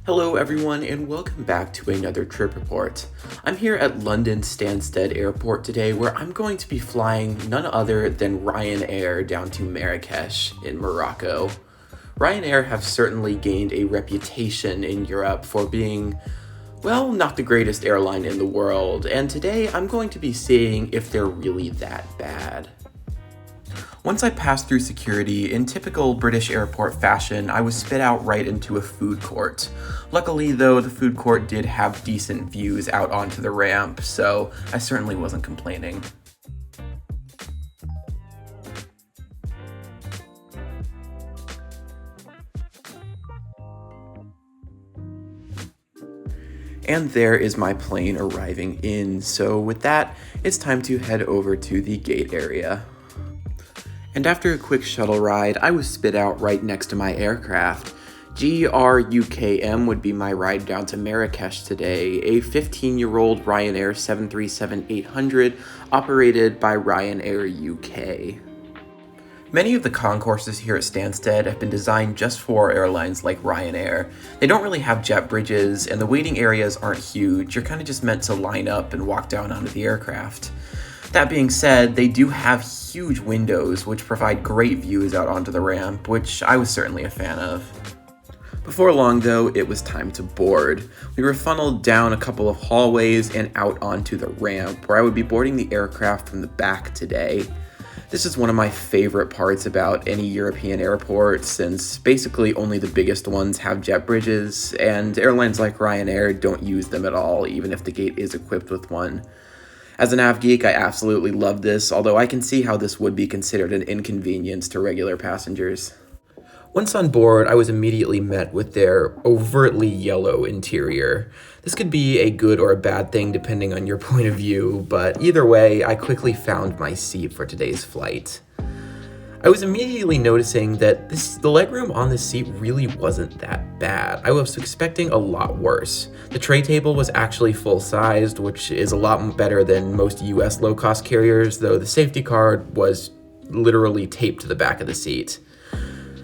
Hello everyone and welcome back to another trip report. I'm here at London Stansted Airport today where I'm going to be flying none other than Ryanair down to Marrakesh in Morocco. Ryanair have certainly gained a reputation in Europe for being, well, not the greatest airline in the world, and today I'm going to be seeing if they're really that bad. Once I passed through security, in typical British airport fashion, I was spit out right into a food court. Luckily, though, the food court did have decent views out onto the ramp, so I certainly wasn't complaining. And there is my plane arriving in, so with that, it's time to head over to the gate area. And after a quick shuttle ride, I was spit out right next to my aircraft. GRUKM would be my ride down to Marrakesh today, a 15-year-old Ryanair 737-800 operated by Ryanair UK. Many of the concourses here at Stansted have been designed just for airlines like Ryanair. They don't really have jet bridges, and the waiting areas aren't huge. You're kind of just meant to line up and walk down onto the aircraft. That being said, they do have huge windows which provide great views out onto the ramp, which I was certainly a fan of. Before long though, it was time to board. We were funneled down a couple of hallways and out onto the ramp, where I would be boarding the aircraft from the back today. This is one of my favorite parts about any European airport, since basically only the biggest ones have jet bridges, and airlines like Ryanair don't use them at all, even if the gate is equipped with one. As a nav geek, I absolutely love this, although I can see how this would be considered an inconvenience to regular passengers. Once on board, I was immediately met with their overtly yellow interior. This could be a good or a bad thing depending on your point of view, but either way, I quickly found my seat for today's flight. I was immediately noticing that the legroom on this seat really wasn't that bad. I was expecting a lot worse. The tray table was actually full-sized, which is a lot better than most US low-cost carriers, though the safety card was literally taped to the back of the seat.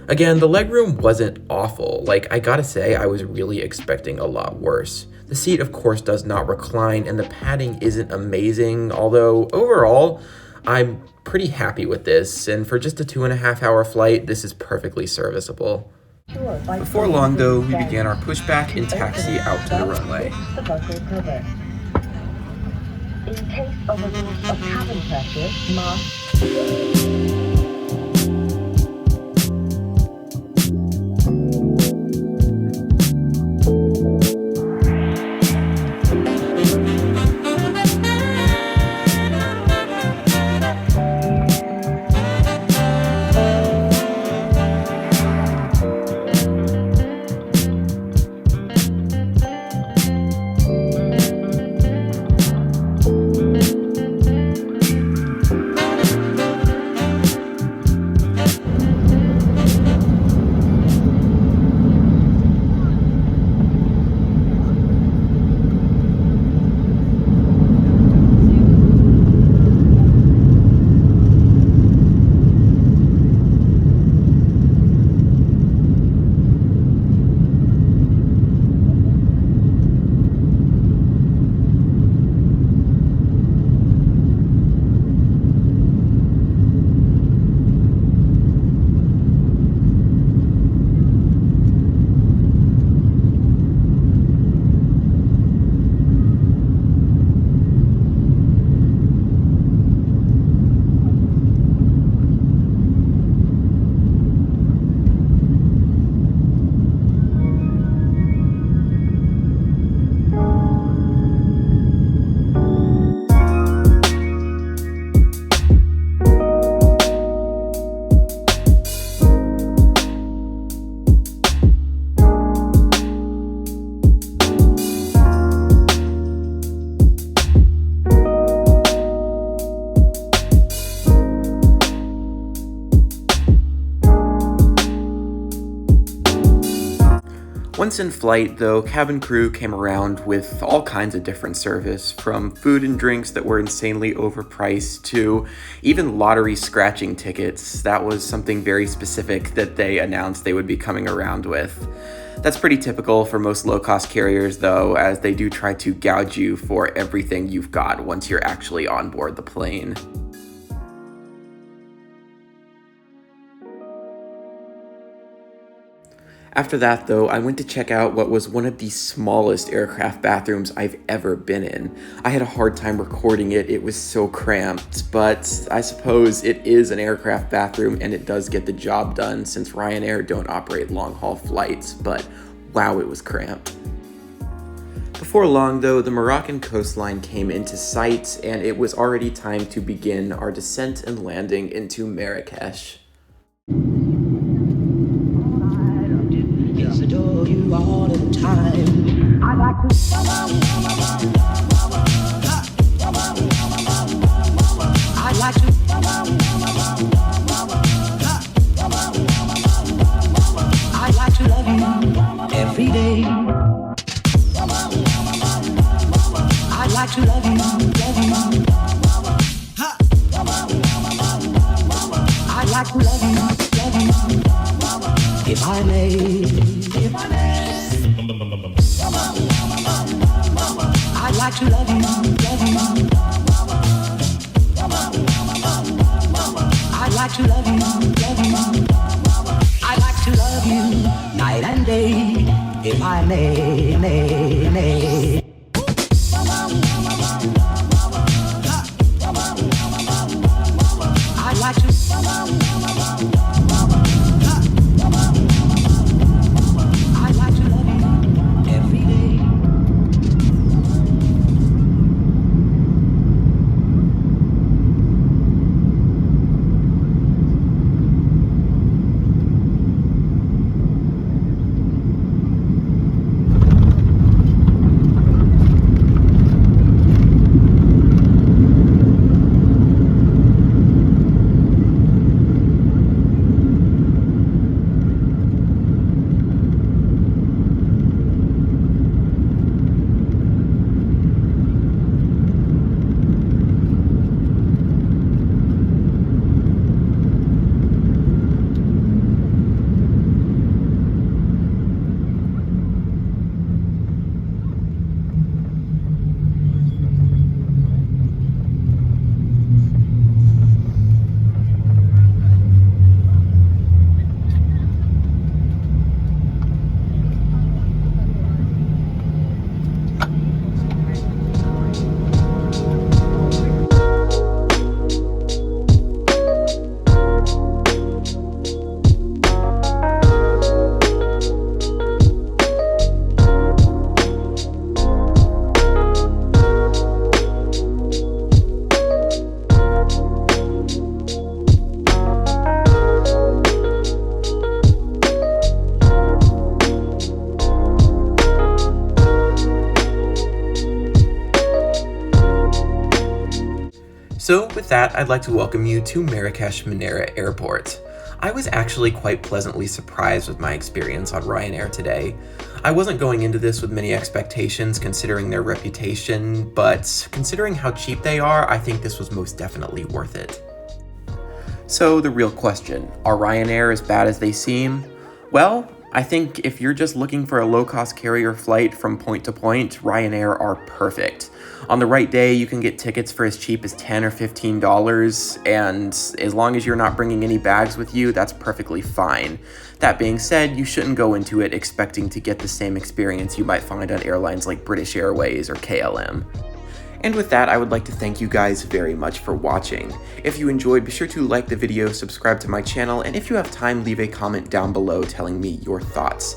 Again, the legroom wasn't awful. I gotta say, I was really expecting a lot worse. The seat, of course, does not recline, and the padding isn't amazing, although overall, I'm pretty happy with this, and for just a 2.5-hour flight, this is perfectly serviceable. Before long, though, we began our pushback and taxi out to the runway. In case of a loss of cabin pressure, mask. Once in flight, though, cabin crew came around with all kinds of different service, from food and drinks that were insanely overpriced to even lottery scratching tickets. That was something very specific that they announced they would be coming around with. That's pretty typical for most low-cost carriers, though, as they do try to gouge you for everything you've got once you're actually on board the plane. After that, though, I went to check out what was one of the smallest aircraft bathrooms I've ever been in. I had a hard time recording it, it was so cramped, but I suppose it is an aircraft bathroom and it does get the job done since Ryanair don't operate long-haul flights, but wow, it was cramped. Before long, though, the Moroccan coastline came into sight and it was already time to begin our descent and landing into Marrakesh. Adore you all the time. I like to. I like to. I like to love you every day. I like to love you, love you. I like to love you, if I may. I'd like to love you, love you. I'd like to love you, love you. I'd like to love you night and day, if I may. I'd like to. So with that, I'd like to welcome you to Marrakesh Menara Airport. I was actually quite pleasantly surprised with my experience on Ryanair today. I wasn't going into this with many expectations considering their reputation, but considering how cheap they are, I think this was most definitely worth it. So the real question, are Ryanair as bad as they seem? Well, I think if you're just looking for a low-cost carrier flight from point to point, Ryanair are perfect. On the right day, you can get tickets for as cheap as $10 or $15, and as long as you're not bringing any bags with you, that's perfectly fine. That being said, you shouldn't go into it expecting to get the same experience you might find on airlines like British Airways or KLM. And with that, I would like to thank you guys very much for watching. If you enjoyed, be sure to like the video, subscribe to my channel, and if you have time, leave a comment down below telling me your thoughts.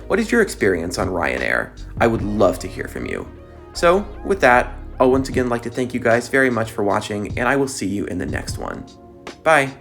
What is your experience on Ryanair? I would love to hear from you. So, with that, I'll once again like to thank you guys very much for watching, and I will see you in the next one. Bye!